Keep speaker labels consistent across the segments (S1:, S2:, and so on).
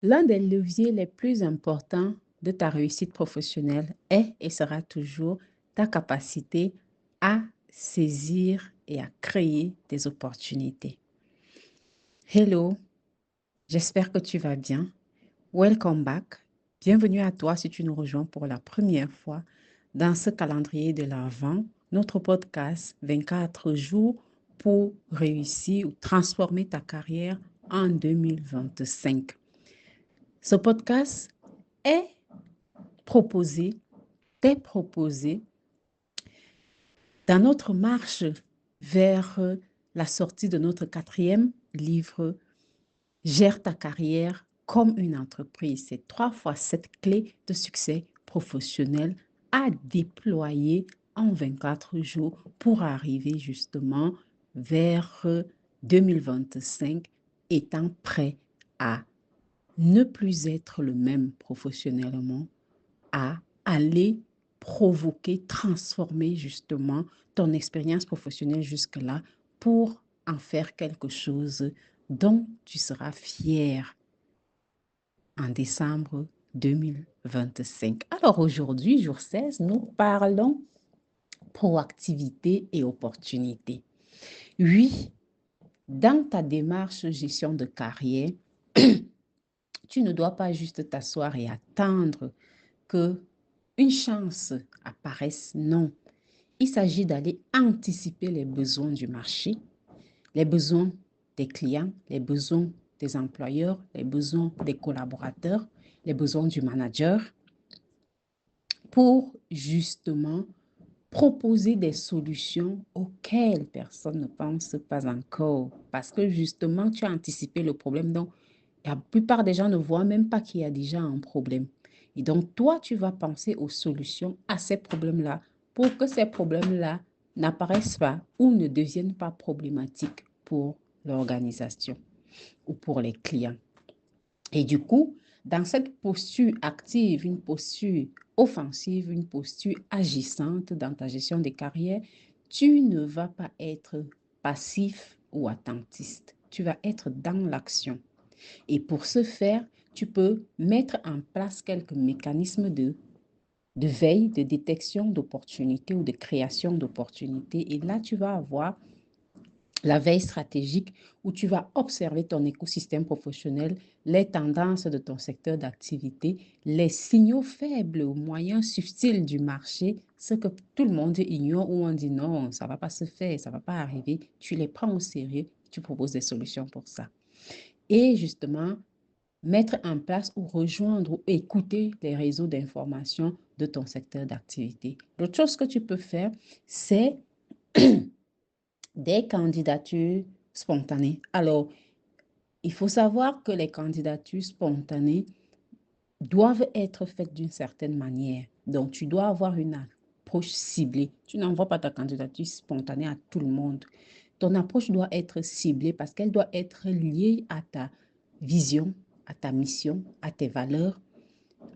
S1: L'un des leviers les plus importants de ta réussite professionnelle est et sera toujours ta capacité à saisir et à créer des opportunités. Hello, j'espère que tu vas bien. Welcome back. Bienvenue à toi si tu nous rejoins pour la première fois dans ce calendrier de l'Avent, notre podcast 24 jours pour réussir ou transformer ta carrière en 2025. Ce podcast est proposé, t'est proposé dans notre marche vers la sortie de notre quatrième livre, Gère ta carrière comme une entreprise. C'est 3 fois 7 clés de succès professionnel à déployer en 24 jours pour arriver justement vers 2025, étant prêt à ne plus être le même professionnellement, à aller provoquer, transformer justement ton expérience professionnelle jusque-là pour en faire quelque chose dont tu seras fier en décembre 2025. Alors aujourd'hui, jour 16, nous parlons proactivité et opportunité. Oui, dans ta démarche gestion de carrière, tu ne dois pas juste t'asseoir et attendre que une chance apparaisse. Non, il s'agit d'aller anticiper les besoins du marché, les besoins des clients, les besoins des employeurs, les besoins des collaborateurs, les besoins du manager pour justement proposer des solutions auxquelles personne ne pense pas encore. Parce que justement, tu as anticipé le problème. Donc, la plupart des gens ne voient même pas qu'il y a déjà un problème. Et donc, toi, tu vas penser aux solutions à ces problèmes-là pour que ces problèmes-là n'apparaissent pas ou ne deviennent pas problématiques pour l'organisation ou pour les clients. Et du coup, dans cette posture active, une posture offensive, une posture agissante dans ta gestion des carrières, tu ne vas pas être passif ou attentiste. Tu vas être dans l'action. Et pour ce faire, tu peux mettre en place quelques mécanismes de veille, de détection d'opportunités ou de création d'opportunités. Et là, tu vas avoir la veille stratégique où tu vas observer ton écosystème professionnel, les tendances de ton secteur d'activité, les signaux faibles ou moyens subtils du marché, ce que tout le monde ignore ou on dit non, ça ne va pas se faire, ça ne va pas arriver. Tu les prends au sérieux, tu proposes des solutions pour ça. Et justement, mettre en place ou rejoindre ou écouter les réseaux d'information de ton secteur d'activité. L'autre chose que tu peux faire, c'est des candidatures spontanées. Alors, il faut savoir que les candidatures spontanées doivent être faites d'une certaine manière. Donc, tu dois avoir une approche ciblée. Tu n'envoies pas ta candidature spontanée à tout le monde. Ton approche doit être ciblée parce qu'elle doit être liée à ta vision, à ta mission, à tes valeurs,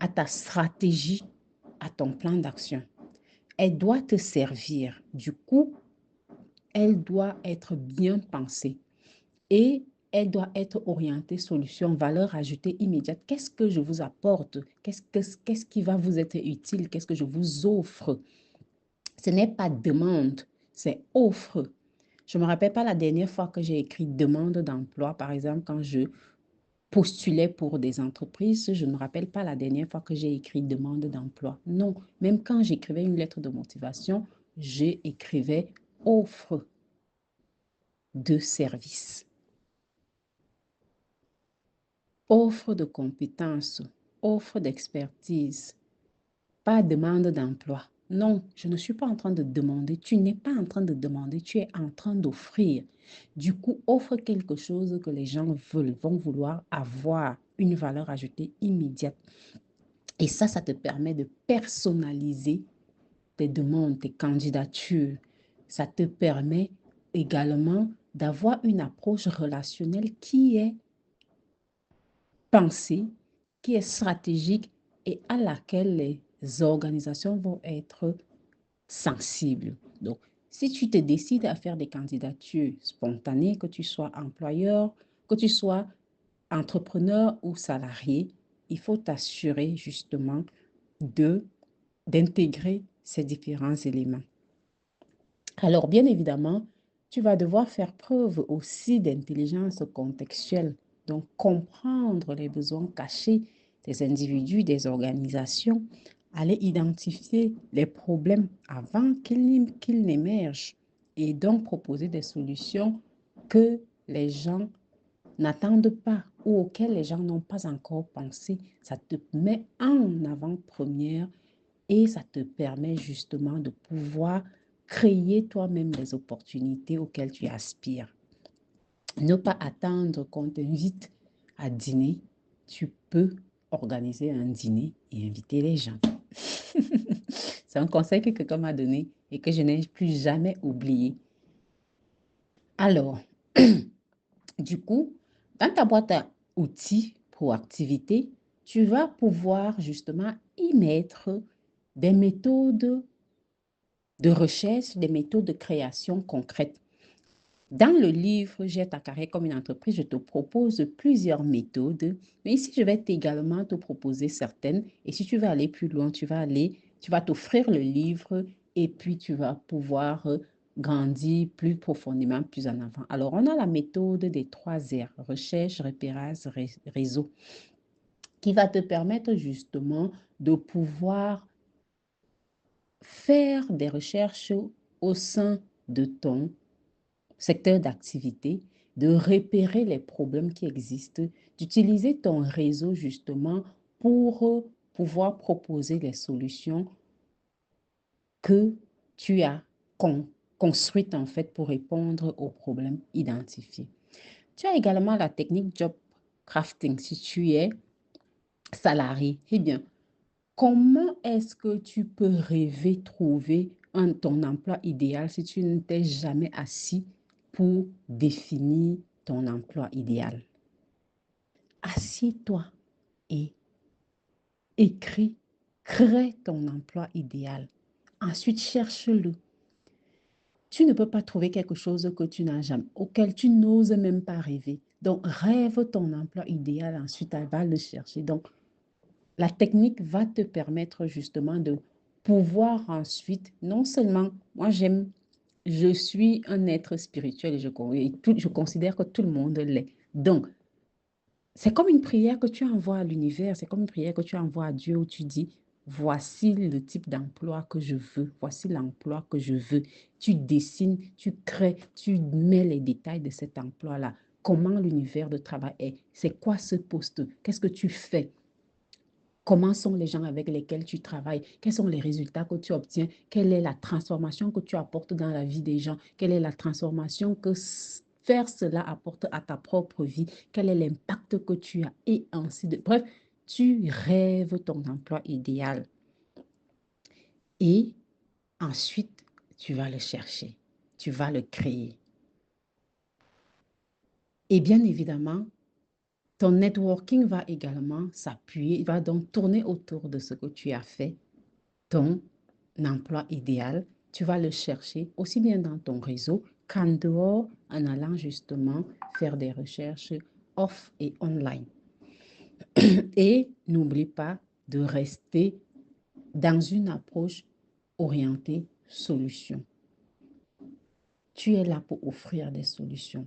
S1: à ta stratégie, à ton plan d'action. Elle doit te servir. Du coup, elle doit être bien pensée et elle doit être orientée solution, valeur ajoutée immédiate. Qu'est-ce que je vous apporte? Qu'est-ce qui va vous être utile? Qu'est-ce que je vous offre? Ce n'est pas demande, c'est offre. Je ne me rappelle pas la dernière fois que j'ai écrit demande d'emploi, par exemple, quand je postulais pour des entreprises, je ne me rappelle pas la dernière fois que j'ai écrit demande d'emploi. Non, même quand j'écrivais une lettre de motivation, j'écrivais offre de service, offre de compétences, offre d'expertise, pas demande d'emploi. Non, je ne suis pas en train de demander. Tu n'es pas en train de demander, tu es en train d'offrir. Du coup, offre quelque chose que les gens veulent, vont vouloir avoir, une valeur ajoutée immédiate. Et ça te permet de personnaliser tes demandes, tes candidatures. Ça te permet également d'avoir une approche relationnelle qui est pensée, qui est stratégique et à laquelle les organisations vont être sensibles. Donc, si tu te décides à faire des candidatures spontanées, que tu sois employeur, que tu sois entrepreneur ou salarié, il faut t'assurer justement d'intégrer ces différents éléments. Alors, bien évidemment, tu vas devoir faire preuve aussi d'intelligence contextuelle, donc comprendre les besoins cachés des individus, des organisations, aller identifier les problèmes avant qu'ils n'émergent et donc proposer des solutions que les gens n'attendent pas ou auxquelles les gens n'ont pas encore pensé. Ça te met en avant-première et ça te permet justement de pouvoir créer toi-même les opportunités auxquelles tu aspires. Ne pas attendre qu'on t'invite à dîner. Tu peux organiser un dîner et inviter les gens. C'est un conseil que quelqu'un m'a donné et que je n'ai plus jamais oublié. Alors, du coup, dans ta boîte à outils pour activité, tu vas pouvoir justement y mettre des méthodes de recherche, des méthodes de création concrètes. Dans le livre J'ai ta carrière comme une entreprise, je te propose plusieurs méthodes, mais ici, je vais également te proposer certaines. Et si tu veux aller plus loin, tu vas t'offrir le livre et puis tu vas pouvoir grandir plus profondément, plus en avant. Alors, on a la méthode des 3 R, recherche, repérage, réseau, qui va te permettre justement de pouvoir faire des recherches au sein de ton secteur d'activité, de repérer les problèmes qui existent, d'utiliser ton réseau justement pour pouvoir proposer les solutions que tu as construites en fait pour répondre aux problèmes identifiés. Tu as également la technique job crafting si tu es salarié. Eh bien, comment est-ce que tu peux rêver, trouver ton emploi idéal si tu ne t'es jamais assis pour définir ton emploi idéal? Assieds-toi et écris, crée ton emploi idéal. Ensuite, cherche-le. Tu ne peux pas trouver quelque chose que tu n'as jamais, auquel tu n'oses même pas rêver. Donc, rêve ton emploi idéal, ensuite, va le chercher. Donc, la technique va te permettre justement de pouvoir ensuite, non seulement, je suis un être spirituel et je considère que tout le monde l'est. Donc, c'est comme une prière que tu envoies à l'univers, c'est comme une prière que tu envoies à Dieu où tu dis, voici le type d'emploi que je veux, voici l'emploi que je veux. Tu dessines, tu crées, tu mets les détails de cet emploi-là. Comment l'univers de travail est? C'est quoi ce poste? Qu'est-ce que tu fais? Comment sont les gens avec lesquels tu travailles? Quels sont les résultats que tu obtiens? Quelle est la transformation que tu apportes dans la vie des gens? Quelle est la transformation que faire cela apporte à ta propre vie? Quel est l'impact que tu as? Et ainsi de... Bref, tu rêves ton emploi idéal. Et ensuite, tu vas le chercher. Tu vas le créer. Et bien évidemment, ton networking va également s'appuyer, il va donc tourner autour de ce que tu as fait, ton emploi idéal. Tu vas le chercher aussi bien dans ton réseau qu'en dehors en allant justement faire des recherches off et online. Et n'oublie pas de rester dans une approche orientée solution. Tu es là pour offrir des solutions.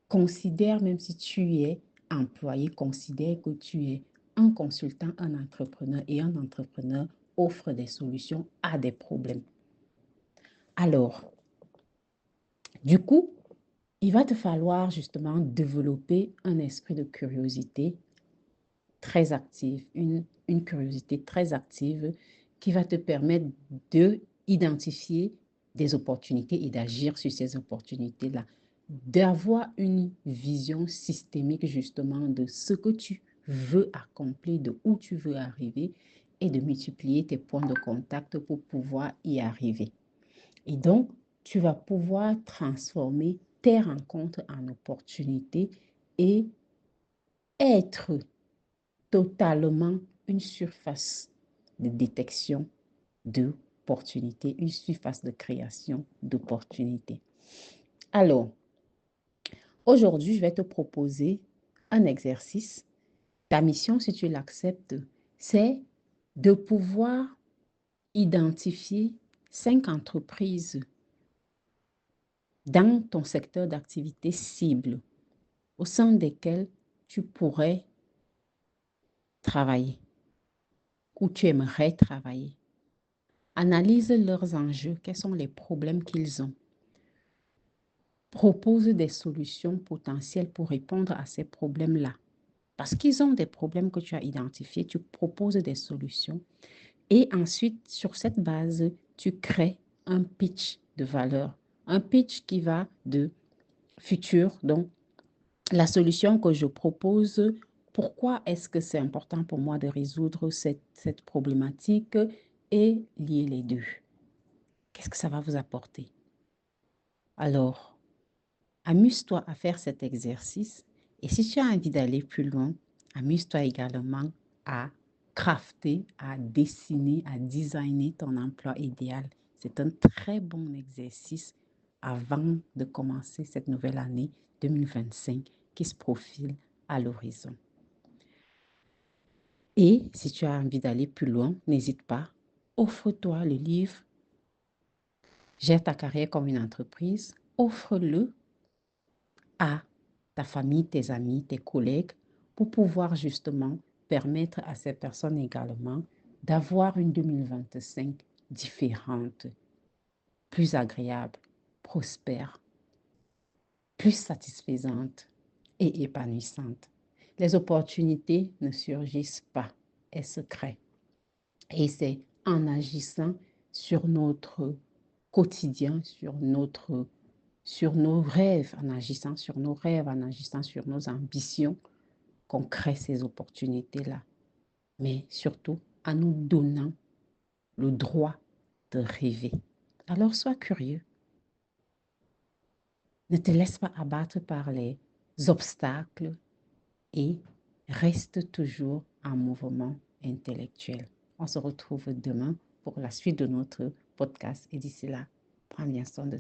S1: Considère, même si tu es employé, considère que tu es un consultant, un entrepreneur et un entrepreneur offre des solutions à des problèmes. Alors, du coup, il va te falloir justement développer un esprit de curiosité très active, une curiosité très active qui va te permettre d'identifier des opportunités et d'agir sur ces opportunités-là, d'avoir une vision systémique justement de ce que tu veux accomplir, de où tu veux arriver et de multiplier tes points de contact pour pouvoir y arriver. Et donc, tu vas pouvoir transformer tes rencontres en opportunités et être totalement une surface de détection d'opportunités, une surface de création d'opportunités. Alors, aujourd'hui, je vais te proposer un exercice. Ta mission, si tu l'acceptes, c'est de pouvoir identifier 5 entreprises dans ton secteur d'activité cible au sein desquelles tu pourrais travailler ou tu aimerais travailler. Analyse leurs enjeux, quels sont les problèmes qu'ils ont. Propose des solutions potentielles pour répondre à ces problèmes-là. Parce qu'ils ont des problèmes que tu as identifiés, tu proposes des solutions. Et ensuite, sur cette base, tu crées un pitch de valeur. Un pitch qui va de futur, donc la solution que je propose, pourquoi est-ce que c'est important pour moi de résoudre cette problématique et lier les deux. Qu'est-ce que ça va vous apporter? Alors, amuse-toi à faire cet exercice et si tu as envie d'aller plus loin, amuse-toi également à crafter, à dessiner, à designer ton emploi idéal. C'est un très bon exercice avant de commencer cette nouvelle année 2025 qui se profile à l'horizon. Et si tu as envie d'aller plus loin, n'hésite pas, offre-toi le livre Gère ta carrière comme une entreprise, offre-le à ta famille, tes amis, tes collègues, pour pouvoir justement permettre à ces personnes également d'avoir une 2025 différente, plus agréable, prospère, plus satisfaisante et épanouissante. Les opportunités ne surgissent pas, elles se créent. Et c'est en agissant sur notre quotidien, sur nos rêves, en agissant sur nos rêves, en agissant sur nos ambitions, qu'on crée ces opportunités-là. Mais surtout, en nous donnant le droit de rêver. Alors, sois curieux. Ne te laisse pas abattre par les obstacles et reste toujours en mouvement intellectuel. On se retrouve demain pour la suite de notre podcast et d'ici là, prends bien soin de toi.